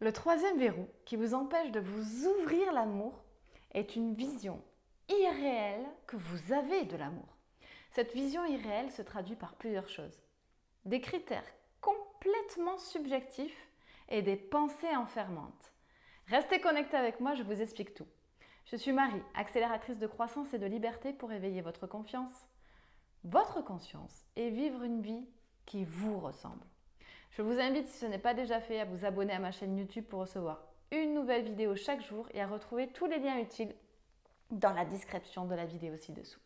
Le troisième verrou qui vous empêche de vous ouvrir l'amour est une vision irréelle que vous avez de l'amour. Cette vision irréelle se traduit par plusieurs choses. Des critères complètement subjectifs et des pensées enfermantes. Restez connectés avec moi, je vous explique tout. Je suis Marie, accélératrice de croissance et de liberté pour éveiller votre confiance, votre conscience et vivre une vie qui vous ressemble. Je vous invite, si ce n'est pas déjà fait, à vous abonner à ma chaîne YouTube pour recevoir une nouvelle vidéo chaque jour et à retrouver tous les liens utiles dans la description de la vidéo ci-dessous.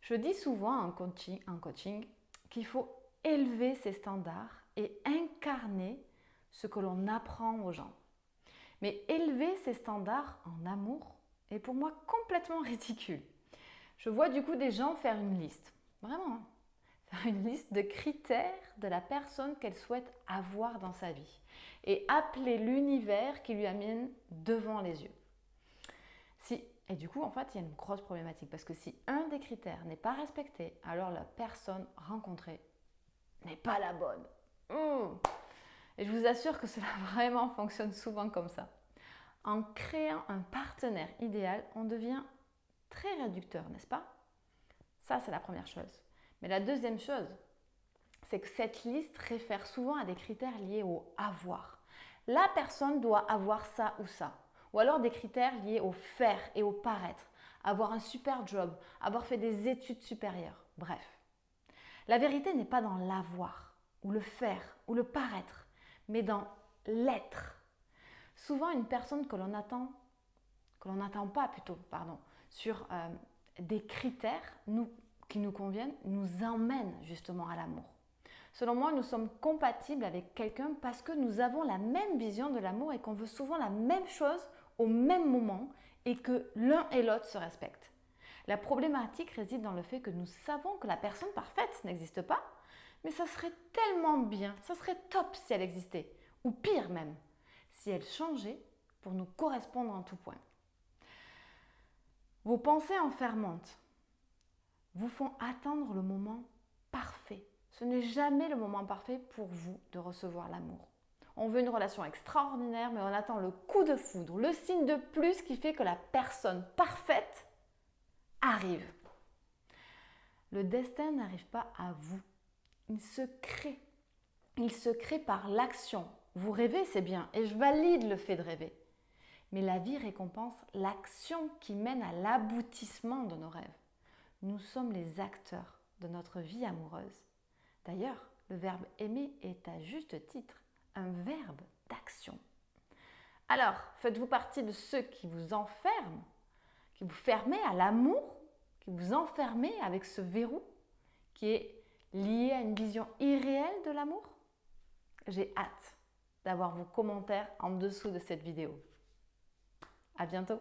Je dis souvent en coaching qu'il faut élever ses standards et incarner ce que l'on apprend aux gens. Mais élever ses standards en amour est pour moi complètement ridicule. Je vois du coup des gens faire une liste, vraiment, faire une liste de critères de la personne qu'elle souhaite avoir dans sa vie et appeler l'univers qui lui amène devant les yeux. Et du coup, en fait, il y a une grosse problématique parce que si un des critères n'est pas respecté, alors la personne rencontrée n'est pas la bonne. Et je vous assure que cela vraiment fonctionne souvent comme ça. En créant un partenaire idéal, on devient très réducteur, n'est-ce pas? Ça, c'est la première chose. Mais la deuxième chose, c'est que cette liste réfère souvent à des critères liés au avoir. La personne doit avoir ça ou ça. Ou alors des critères liés au faire et au paraître. Avoir un super job, avoir fait des études supérieures. Bref. La vérité n'est pas dans l'avoir, ou le faire, ou le paraître, mais dans l'être. Souvent, une personne que l'on n'attend pas plutôt, sur des critères qui nous conviennent, nous emmène justement à l'amour. Selon moi, nous sommes compatibles avec quelqu'un parce que nous avons la même vision de l'amour et qu'on veut souvent la même chose au même moment et que l'un et l'autre se respectent. La problématique réside dans le fait que nous savons que la personne parfaite n'existe pas, mais ça serait tellement bien, ça serait top si elle existait, ou pire même, si elle changeait pour nous correspondre en tout point. Vos pensées enfermantes vous font attendre le moment parfait. Ce n'est jamais le moment parfait pour vous de recevoir l'amour. On veut une relation extraordinaire, mais on attend le coup de foudre, le signe de plus qui fait que la personne parfaite arrive. Le destin n'arrive pas à vous. Il se crée. Il se crée par l'action. Vous rêvez, c'est bien, et je valide le fait de rêver. Mais la vie récompense l'action qui mène à l'aboutissement de nos rêves. Nous sommes les acteurs de notre vie amoureuse. D'ailleurs, le verbe aimer est à juste titre un verbe d'action. Alors, faites-vous partie de ceux qui vous enferment, qui vous fermez à l'amour, qui vous enfermez avec ce verrou qui est lié à une vision irréelle de l'amour? J'ai hâte d'avoir vos commentaires en dessous de cette vidéo. À bientôt!